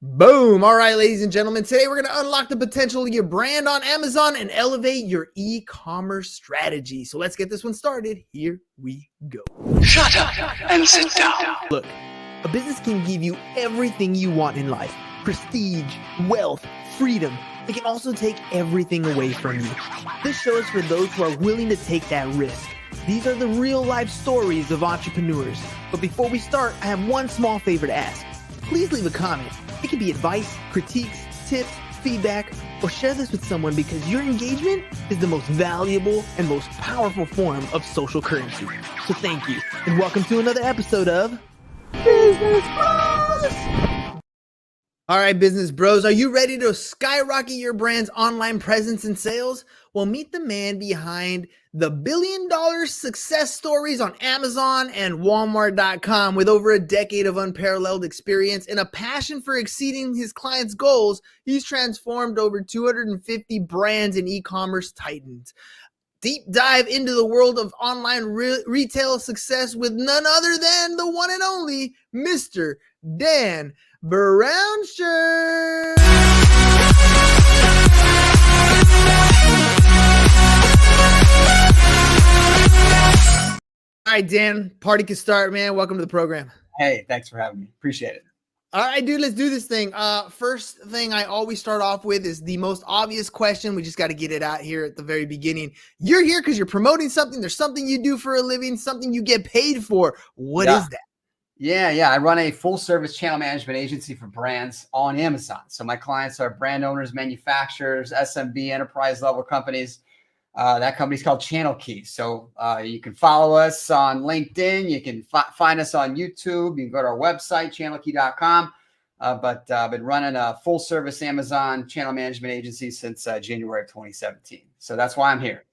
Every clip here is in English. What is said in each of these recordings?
Boom. All right, ladies and gentlemen, today we're going to unlock the potential of your brand on Amazon and elevate your e-commerce strategy. So let's get this one started. Here we go. Shut up and sit down. Look, a business can give you everything you want in life: prestige, wealth, freedom. It can also take everything away from you. This show is for those who are willing to take that risk. These are the real life stories of entrepreneurs. But before we start, I have one small favor to ask. Please leave a comment. It can be advice, critiques, tips, feedback, or share this with someone because your engagement is the most valuable and most powerful form of social currency. So thank you, and welcome to another episode of Business Bros. All right, business bros, are you ready to skyrocket your brand's online presence and sales? Well, meet the man behind the billion-dollar success stories on Amazon and Walmart.com. With over a decade of unparalleled experience and a passion for exceeding his clients' goals, he's transformed over 250 brands and e-commerce titans. Deep dive into the world of online retail success with none other than the one and only Mr. Dan Brownsher. All right, Dan, party can start, man. Welcome to the program. Hey, thanks for having me. Appreciate it. All right, dude, let's do this thing. First thing I always start off with is the most obvious question. We just got to get it out here at the very beginning. You're here because you're promoting something. There's something you do for a living, something you get paid for. What is that? Yeah. I run a full service channel management agency for brands on Amazon. So my clients are brand owners, manufacturers, SMB, enterprise level companies. That company's called Channel Key. So you can follow us on LinkedIn. You can find us on YouTube. You can go to our website, channelkey.com. But I've been running a full service Amazon channel management agency since January of 2017. So that's why I'm here.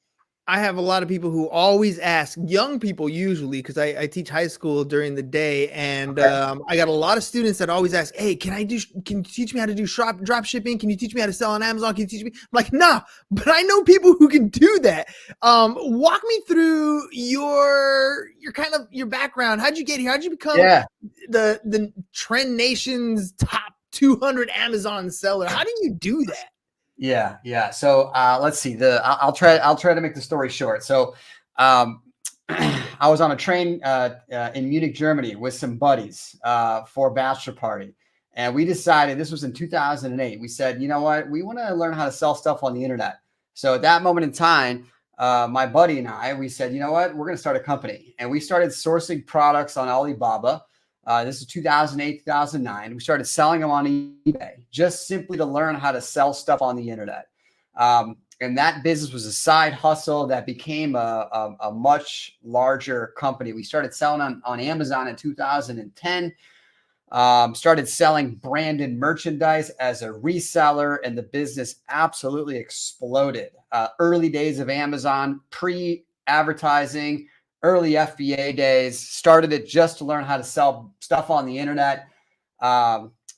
I have a lot of people who always ask, young people usually, because I teach high school during the day, and I got a lot of students that always ask, hey, can you teach me how to do drop shipping? Can you teach me how to sell on Amazon? Can you teach me? I'm like, nah, but I know people who can do that. Walk me through your background. How'd you get here? How'd you become the Trend Nation's top 200 Amazon seller? How do you do that? Yeah. So let's see. I'll try to make the story short. So I was on a train in Munich, Germany, with some buddies for a bachelor party, and we decided, this was in 2008. We said, you know what, we want to learn how to sell stuff on the internet. So at that moment in time, my buddy and we said, you know what, we're going to start a company, and we started sourcing products on Alibaba. This is 2008, 2009. We started selling them on eBay, just simply to learn how to sell stuff on the internet. And that business was a side hustle that became a much larger company. We started selling on Amazon in 2010, started selling branded merchandise as a reseller, and the business absolutely exploded. Early days of Amazon, pre-advertising, early FBA days, started it just to learn how to sell stuff on the internet.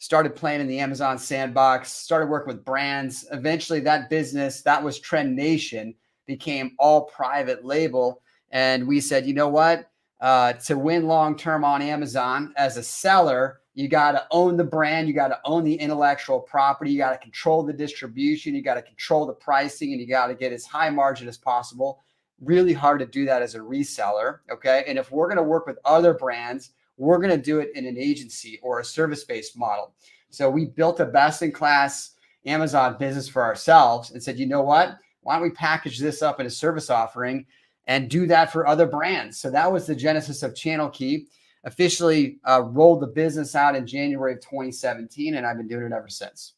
Started playing in the Amazon sandbox, started working with brands. Eventually that business, that was Trend Nation, became all private label. And we said, you know what, to win long-term on Amazon as a seller, you got to own the brand. You got to own the intellectual property. You got to control the distribution. You got to control the pricing, and you got to get as high margin as possible. Really hard to do that as a reseller. Okay. And if we're going to work with other brands, we're going to do it in an agency or a service-based model. So we built a best-in-class Amazon business for ourselves and said, you know what, why don't we package this up in a service offering and do that for other brands? So that was the genesis of Channel Key. Officially rolled the business out in January of 2017, and I've been doing it ever since.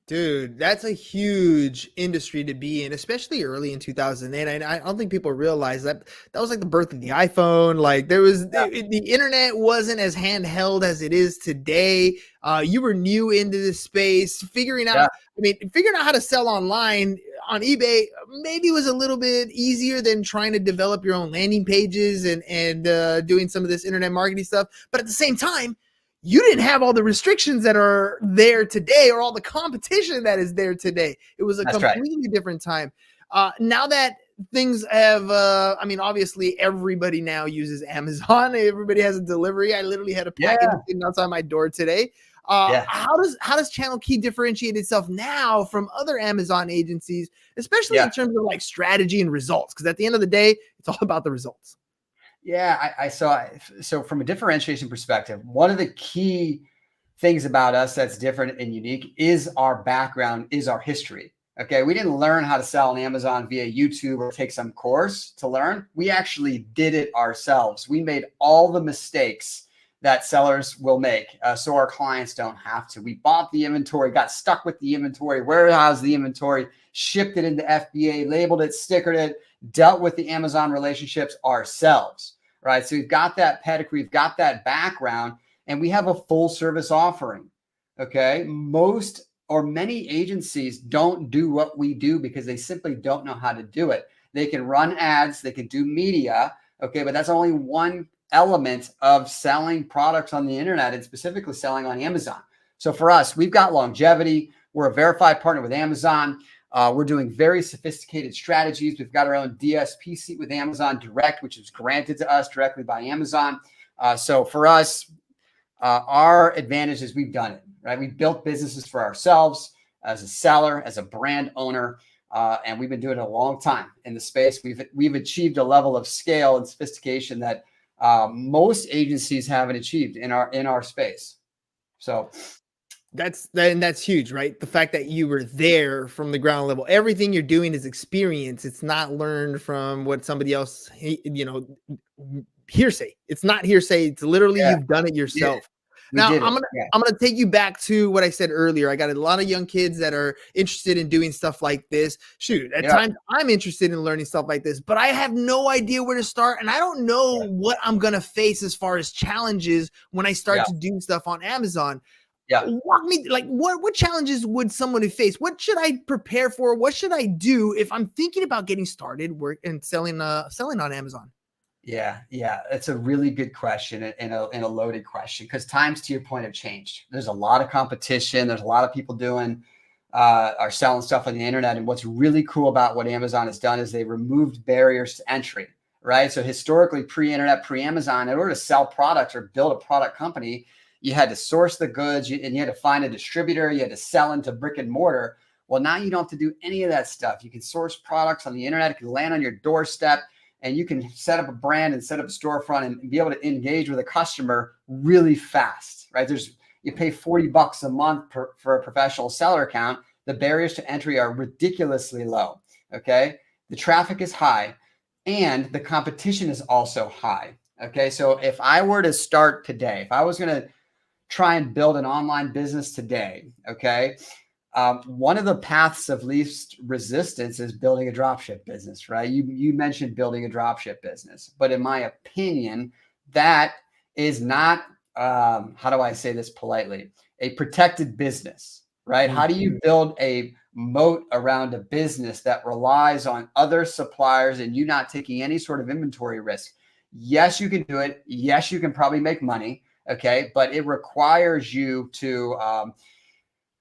Dude, that's a huge industry to be in, especially early in 2008. I don't think people realize that was like the birth of the iPhone. Like the internet wasn't as handheld as it is today. You were new into this space, figuring out how to sell online on eBay maybe was a little bit easier than trying to develop your own landing pages and doing some of this internet marketing stuff. But at the same time, you didn't have all the restrictions that are there today or all the competition that is there today. It was a completely different time. Now that things have, obviously everybody now uses Amazon. Everybody has a delivery. I literally had a package sitting outside my door today. Yeah. How does Channel Key differentiate itself now from other Amazon agencies, especially Yeah. in terms of like strategy and results? Because at the end of the day, it's all about the results. Yeah, I saw. So from a differentiation perspective, one of the key things about us that's different and unique is our background, is our history. Okay, we didn't learn how to sell on Amazon via YouTube or take some course to learn. We actually did it ourselves. We made all the mistakes that sellers will make, so our clients don't have to. We bought the inventory, got stuck with the inventory, warehoused the inventory, shipped it into FBA, labeled it, stickered it, dealt with the Amazon relationships ourselves, right? So we've got that pedigree, we've got that background, and we have a full service offering. Okay. Most or many agencies don't do what we do because they simply don't know how to do it. They can run ads, they can do media. Okay. But that's only one element of selling products on the internet and specifically selling on Amazon. So for us, we've got longevity. We're a verified partner with Amazon. We're doing very sophisticated strategies. We've got our own DSP seat with Amazon Direct, which is granted to us directly by Amazon. So for us, our advantage is we've done it, right? We've built businesses for ourselves as a seller, as a brand owner, and we've been doing it a long time in the space. We've achieved a level of scale and sophistication that most agencies haven't achieved in our space. So that's huge, right? The fact that you were there from the ground level. Everything you're doing is experience. It's not learned from what somebody else, hearsay. It's not hearsay. It's literally yeah, you've done it yourself. we Now did it. Yeah. I'm gonna take you back to what I said earlier. I got a lot of young kids that are interested in doing stuff like this. Shoot, at times I'm interested in learning stuff like this, but I have no idea where to start, and I don't know what I'm gonna face as far as challenges when I start to do stuff on Amazon. Yeah. Walk me, like, what challenges would someone face? What should I prepare for? What should I do if I'm thinking about getting started work and selling on Amazon? Yeah, it's a really good question and a loaded question because times, to your point, have changed. There's a lot of competition. There's a lot of people doing are selling stuff on the internet. And what's really cool about what Amazon has done is they removed barriers to entry, right? So historically, pre-internet, pre-Amazon, in order to sell products or build a product company, you had to source the goods and you had to find a distributor. You had to sell into brick and mortar. Well, now you don't have to do any of that stuff. You can source products on the internet. It can land on your doorstep. And you can set up a brand and set up a storefront and be able to engage with a customer really fast, right? You pay $40 a month for a professional seller account. The barriers to entry are ridiculously low. Okay. The traffic is high and the competition is also high. Okay. So if I were to start today, if I was going to try and build an online business today, okay, one of the paths of least resistance is building a dropship business, right? You mentioned building a dropship business, but in my opinion, that is not, how do I say this politely, a protected business, right? How do you build a moat around a business that relies on other suppliers and you not taking any sort of inventory risk? Yes, you can do it. Yes, you can probably make money. Okay. But it requires you to,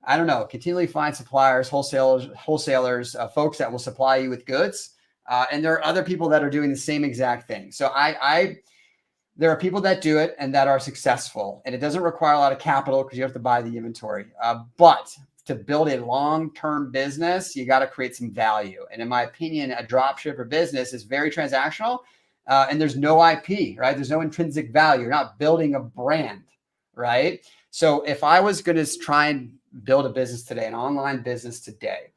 I don't know, continually find suppliers, wholesalers, folks that will supply you with goods. And there are other people that are doing the same exact thing. So there are people that do it and that are successful, and it doesn't require a lot of capital because you have to buy the inventory. But to build a long-term business, you got to create some value. And in my opinion, a dropshipper business is very transactional, and there's no IP, right? There's no intrinsic value. You're not building a brand, right? So if I was going to try and build a business today, an online business today,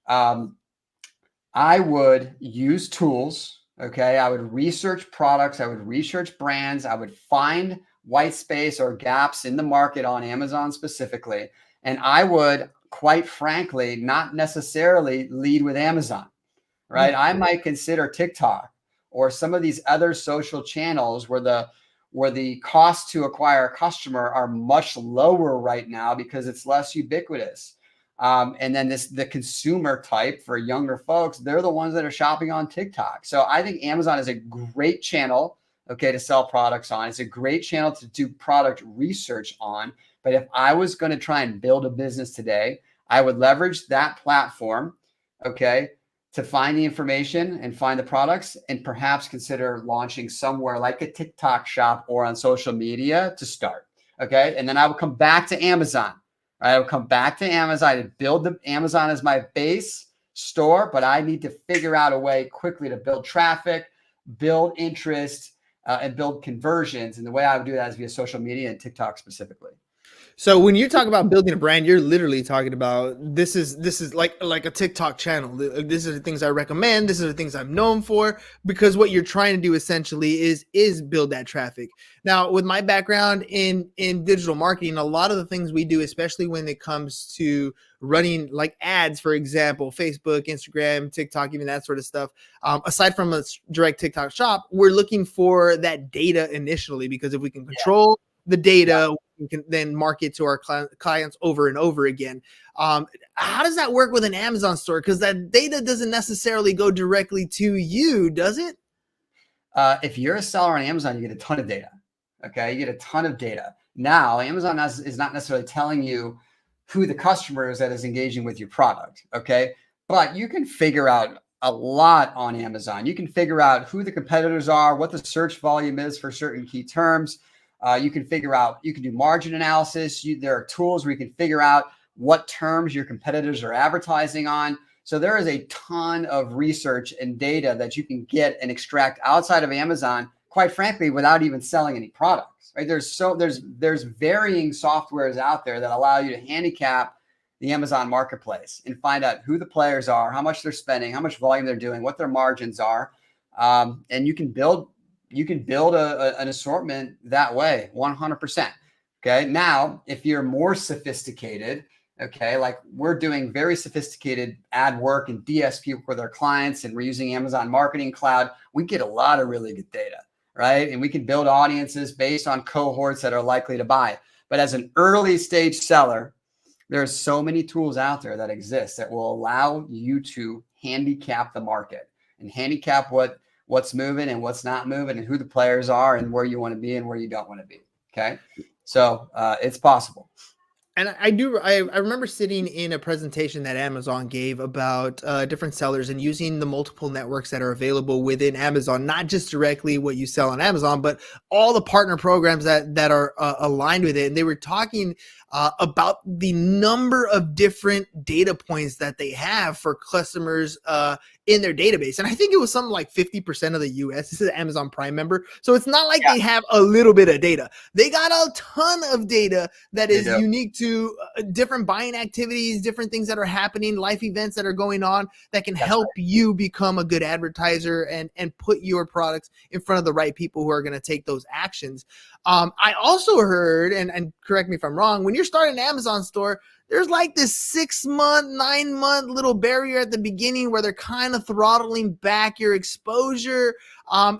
I would use tools. Okay. I would research products. I would research brands. I would find white space or gaps in the market on Amazon specifically. And I would, quite frankly, not necessarily lead with Amazon, right? I might consider TikTok or some of these other social channels where the cost to acquire a customer are much lower right now because it's less ubiquitous. And then the consumer type for younger folks, they're the ones that are shopping on TikTok. So I think Amazon is a great channel, okay, to sell products on. It's a great channel to do product research on. But if I was going to try and build a business today, I would leverage that platform, okay, to find the information and find the products and perhaps consider launching somewhere like a TikTok shop or on social media to start. Okay. And then I would come back to Amazon. Right? I would come back to Amazon and build the Amazon as my base store, but I need to figure out a way quickly to build traffic, build interest, and build conversions. And the way I would do that is via social media and TikTok specifically. So when you talk about building a brand, you're literally talking about this is like a TikTok channel. These are the things I recommend. These are the things I'm known for, because what you're trying to do essentially is build that traffic. Now, with my background in digital marketing, a lot of the things we do, especially when it comes to running like ads, for example, Facebook, Instagram, TikTok, even that sort of stuff. Aside from a direct TikTok shop, we're looking for that data initially, because if we can control the data, we can then market to our clients over and over again. How does that work with an Amazon store? Because that data doesn't necessarily go directly to you, does it? If you're a seller on Amazon, you get a ton of data. Okay, you get a ton of data. Now, Amazon is not necessarily telling you who the customer is that is engaging with your product. Okay, but you can figure out a lot on Amazon. You can figure out who the competitors are, what the search volume is for certain key terms. You can figure out, you can do margin analysis. There are tools where you can figure out what terms your competitors are advertising on. So there is a ton of research and data that you can get and extract outside of Amazon, quite frankly, without even selling any products. Right? There's varying softwares out there that allow you to handicap the Amazon marketplace and find out who the players are, how much they're spending, how much volume they're doing, what their margins are, and you can build an assortment that way, 100%. Okay. Now, if you're more sophisticated, okay, like we're doing very sophisticated ad work and DSP with our clients, and we're using Amazon Marketing Cloud, we get a lot of really good data, right? And we can build audiences based on cohorts that are likely to buy. But as an early stage seller, there's so many tools out there that exist that will allow you to handicap the market and handicap what's moving and what's not moving, and who the players are and where you want to be and where you don't want to be. Okay. So it's possible. And I remember sitting in a presentation that Amazon gave about different sellers and using the multiple networks that are available within Amazon, not just directly what you sell on Amazon, but all the partner programs that are aligned with it. And they were talking about the number of different data points that they have for customers in their database. And I think it was something like 50% of the US. This is an Amazon Prime member. So it's not like they have a little bit of data. They got a ton of data that is unique to different buying activities, different things that are happening, life events that are going on that can help you become a good advertiser and put your products in front of the right people who are going to take those actions. I also heard, and correct me if I'm wrong, when you're starting an Amazon store, there's like this 6-month, 9-month little barrier at the beginning where they're kind of throttling back your exposure.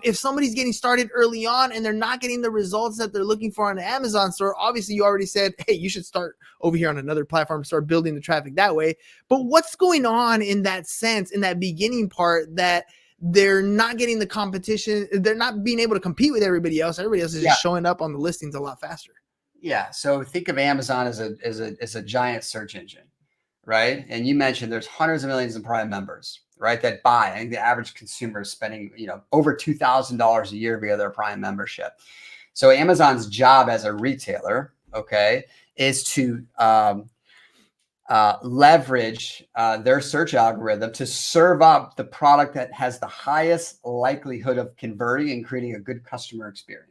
If somebody's getting started early on and they're not getting the results that they're looking for on an Amazon store, obviously you already said, hey, you should start over here on another platform, start building the traffic that way. But what's going on in that sense, in that beginning part, that they're not getting the competition, they're not being able to compete with everybody else. Everybody else is just showing up on the listings a lot faster. Yeah. So think of Amazon as a giant search engine, right? And you mentioned there's hundreds of millions of Prime members, right? That buy. I think the average consumer is spending, over $2,000 a year via their Prime membership. So Amazon's job as a retailer, okay, is to leverage their search algorithm to serve up the product that has the highest likelihood of converting and creating a good customer experience.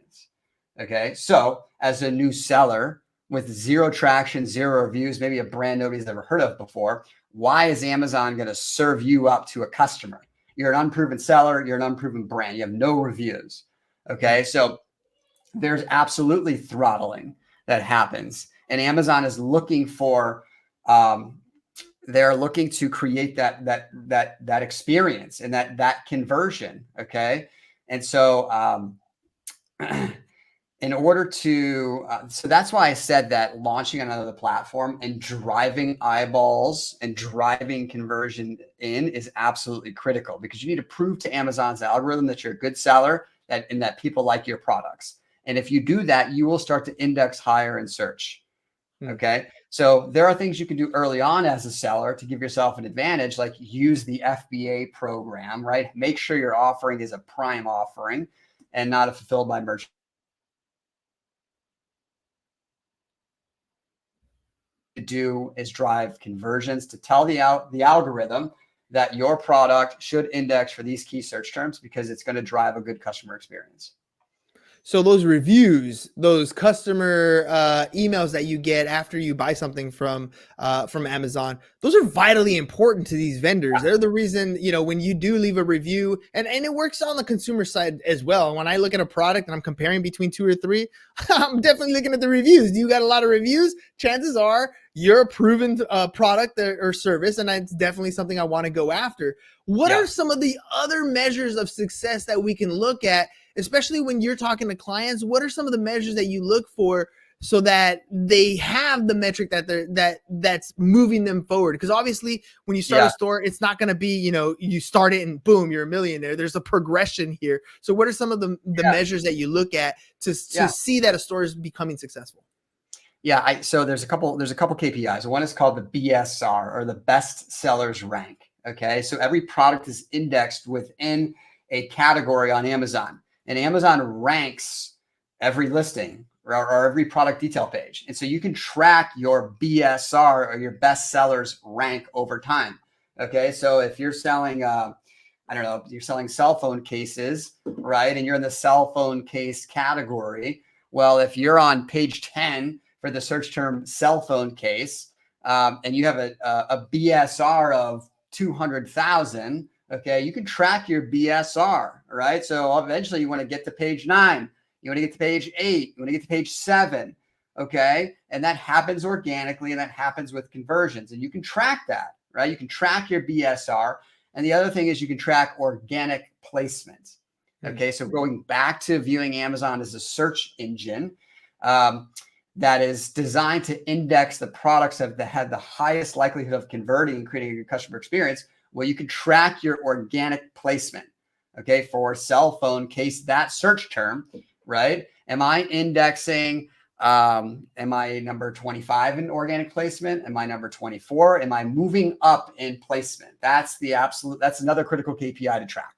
Okay. So as a new seller with zero traction, zero reviews, maybe a brand nobody's ever heard of before, why is Amazon going to serve you up to a customer? You're an unproven seller. You're an unproven brand. You have no reviews. Okay. So there's absolutely throttling that happens. And Amazon is looking for, they're looking to create that experience and that conversion. Okay. And so, in order to, so that's why I said that launching on another platform and driving eyeballs and driving conversion in is absolutely critical, because you need to prove to Amazon's algorithm that you're a good seller and that people like your products. And if you do that, you will start to index higher in search. Okay. So there are things you can do early on as a seller to give yourself an advantage, like use the FBA program, right? Make sure your offering is a Prime offering and not a fulfilled by merchant do is drive conversions to tell the algorithm that your product should index for these key search terms because it's going to drive a good customer experience. So those reviews, those customer emails that you get after you buy something from Amazon, those are vitally important to these vendors. They're the reason, when you do leave a review, and it works on the consumer side as well. When I look at a product and I'm comparing between 2 or 3, I'm definitely looking at the reviews. You got a lot of reviews, chances are you're a proven product or service, and it's definitely something I want to go after. What are some of the other measures of success that we can look at, especially when you're talking to clients? What are some of the measures that you look for so that they have the metric that's moving them forward? Because obviously when you start a store, it's not going to be, you start it and boom, you're a millionaire. There's a progression here. So what are some of the measures that you look at to see that a store is becoming successful? Yeah. So there's a couple KPIs. One is called the BSR, or the best sellers rank. Okay. So every product is indexed within a category on Amazon, and Amazon ranks every listing or every product detail page. And so you can track your BSR, or your best sellers rank, over time. Okay. So if you're selling, you're selling cell phone cases, right? And you're in the cell phone case category. Well, if you're on page 10 for the search term cell phone case, and you have a BSR of 200,000, okay, you can track your BSR, right? So eventually you want to get to page 9, you want to get to page 8, you want to get to page 7, okay? And that happens organically, and that happens with conversions, and you can track that, right? You can track your BSR. And the other thing is you can track organic placement. Okay, so going back to viewing Amazon as a search engine that is designed to index the products that had the highest likelihood of converting and creating a good customer experience, well, you can track your organic placement, okay, for cell phone case, that search term, right? Am I indexing, am I number 25 in organic placement? Am I number 24? Am I moving up in placement? That's another critical KPI to track.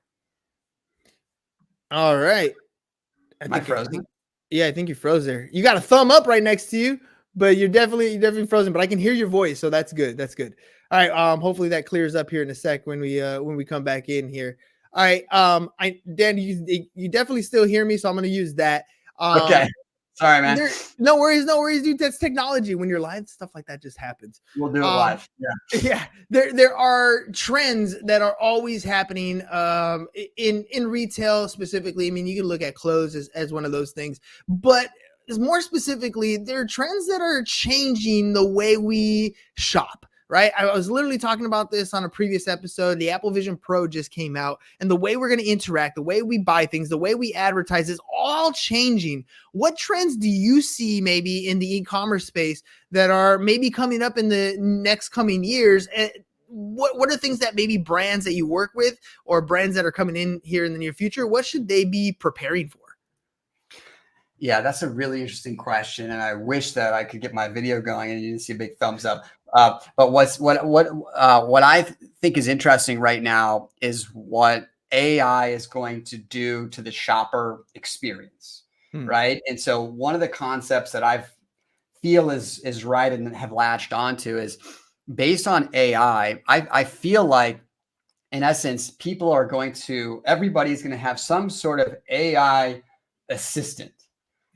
All right. Am I frozen? I think you froze there. You got a thumb up right next to you, but you're definitely frozen, but I can hear your voice. So that's good. That's good. All right. Hopefully that clears up here in a sec when we come back in here. All right. Dan, you definitely still hear me. So I'm going to use that. Okay. Sorry, man. No worries, dude. That's technology. When you're live, stuff like that just happens. We'll do it live. Yeah. There are trends that are always happening in retail specifically. I mean, you can look at clothes as one of those things, but more specifically, there are trends that are changing the way we shop. Right. I was literally talking about this on a previous episode. The Apple Vision Pro just came out, and the way we're going to interact, the way we buy things, the way we advertise is all changing. What trends do you see maybe in the e-commerce space that are maybe coming up in the next coming years? And what are things that maybe brands that you work with or brands that are coming in here in the near future, what should they be preparing for? Yeah, that's a really interesting question, and I wish that I could get my video going and you didn't see a big thumbs up. But what I think is interesting right now is what AI is going to do to the shopper experience, right? And so one of the concepts that I feel is right and have latched onto is based on AI. I feel like, in essence, everybody's going to have some sort of AI assistant.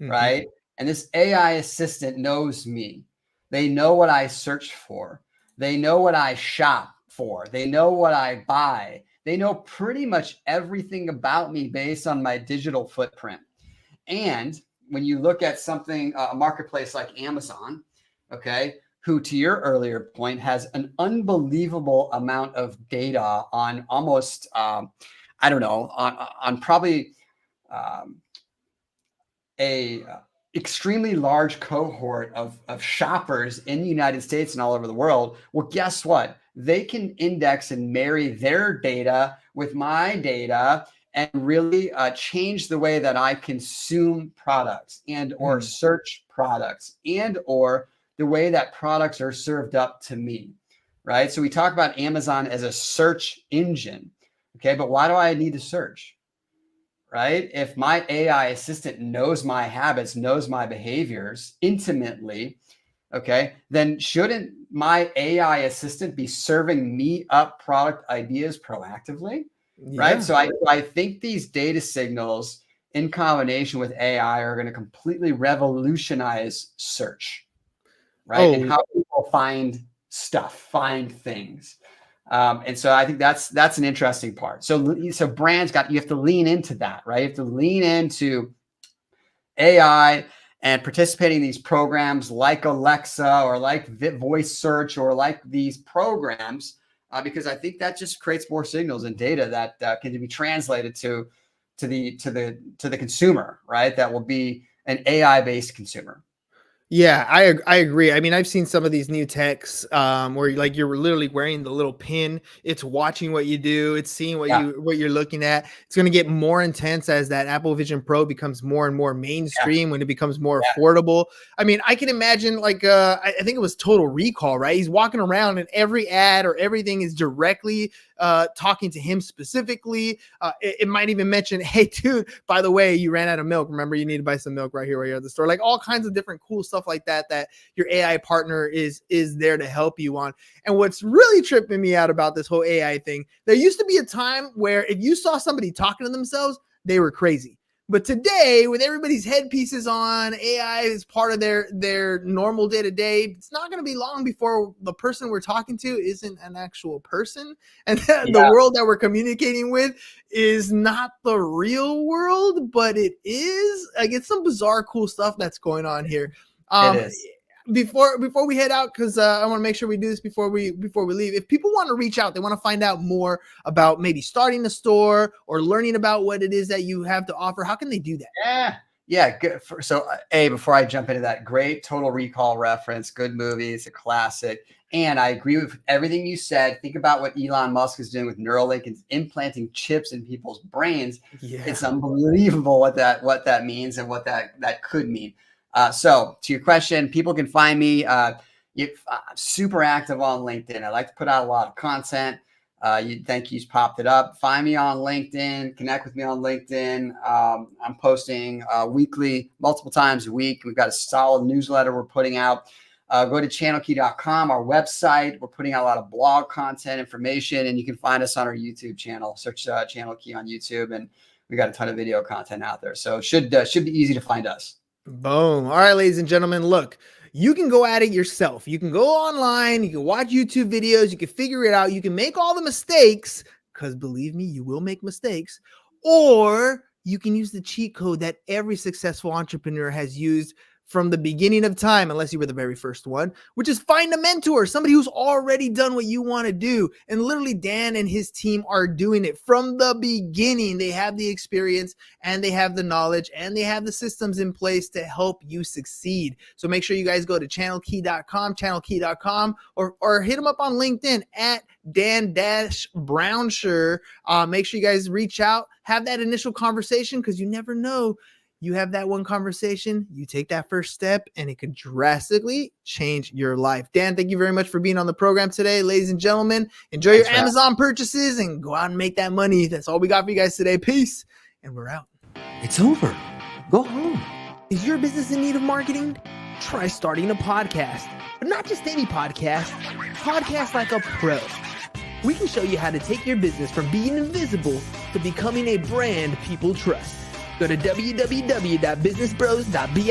Right. And this AI assistant knows me. They know what I search for. They know what I shop for. They know what I buy. They know pretty much everything about me based on my digital footprint. And when you look at something, a marketplace like Amazon, okay, who, to your earlier point, has an unbelievable amount of data on almost, on probably, a extremely large cohort of shoppers in the United States and all over the world. Well, guess what? They can index and marry their data with my data and really change the way that I consume products and or search products and or the way that products are served up to me, right? So we talk about Amazon as a search engine, okay? But why do I need to search? Right? If my AI assistant knows my habits, knows my behaviors intimately, okay, then shouldn't my AI assistant be serving me up product ideas proactively? Right. So I think these data signals in combination with AI are going to completely revolutionize search, right? And how people find stuff, find things. And so I think that's an interesting part. So brands you have to lean into that, right? You have to lean into AI and participating in these programs like Alexa or like voice search or like these programs, because I think that just creates more signals and data that can be translated to the consumer, right? That will be an AI-based consumer. Yeah, I agree. I mean, I've seen some of these new techs where you're literally wearing the little pin. It's watching what you do. It's seeing what you're looking at. It's going to get more intense as that Apple Vision Pro becomes more and more mainstream, when it becomes more affordable. I mean, I can imagine I think it was Total Recall, right? He's walking around and every ad or everything is directly talking to him specifically. It might even mention, hey, dude, by the way, you ran out of milk. Remember, you need to buy some milk right here while you're at the store. Like all kinds of different cool stuff like that your AI partner is there to help you on. And what's really tripping me out about this whole AI thing, there used to be a time where if you saw somebody talking to themselves, they were crazy. But today, with everybody's headpieces on, AI is part of their normal day-to-day. It's not going to be long before the person we're talking to isn't an actual person. And the world that we're communicating with is not the real world, but it is. Like, it's some bizarre, cool stuff that's going on here. It is. Before we head out, because I want to make sure we do this before we leave. If people want to reach out, they want to find out more about maybe starting a store or learning about what it is that you have to offer, how can they do that? Yeah. Good. So, before I jump into that, great Total Recall reference, good movie, it's a classic. And I agree with everything you said. Think about what Elon Musk is doing with Neuralink and implanting chips in people's brains. Yeah. It's unbelievable what that means and what that could mean. So to your question, people can find me. I'm super active on LinkedIn. I like to put out a lot of content. Thank you's popped it up. Find me on LinkedIn. Connect with me on LinkedIn. I'm posting weekly, multiple times a week. We've got a solid newsletter we're putting out. Go to channelkey.com, our website. We're putting out a lot of blog content information, and you can find us on our YouTube channel. Search Channel Key on YouTube, and we got a ton of video content out there. So it should be easy to find us. Boom. All right, ladies and gentlemen, look, you can go at it yourself. You can go online, you can watch YouTube videos, you can figure it out. You can make all the mistakes, because believe me, you will make mistakes, or you can use the cheat code that every successful entrepreneur has used from the beginning of time, unless you were the very first one, which is find a mentor, somebody who's already done what you want to do. And literally Dan and his team are doing it from the beginning. They have the experience and they have the knowledge and they have the systems in place to help you succeed. So make sure you guys go to channelkey.com, or hit them up on LinkedIn at Dan-Brownsher. Make sure you guys reach out, have that initial conversation, because you never know. You have that one conversation, you take that first step, and it could drastically change your life. Dan, thank you very much for being on the program today. Ladies and gentlemen, enjoy your Amazon purchases and go out and make that money. That's all we got for you guys today. Peace, and we're out. It's over. Go home. Is your business in need of marketing? Try starting a podcast, but not just any podcast. Podcast like a pro. We can show you how to take your business from being invisible to becoming a brand people trust. Go to www.businessbros.biz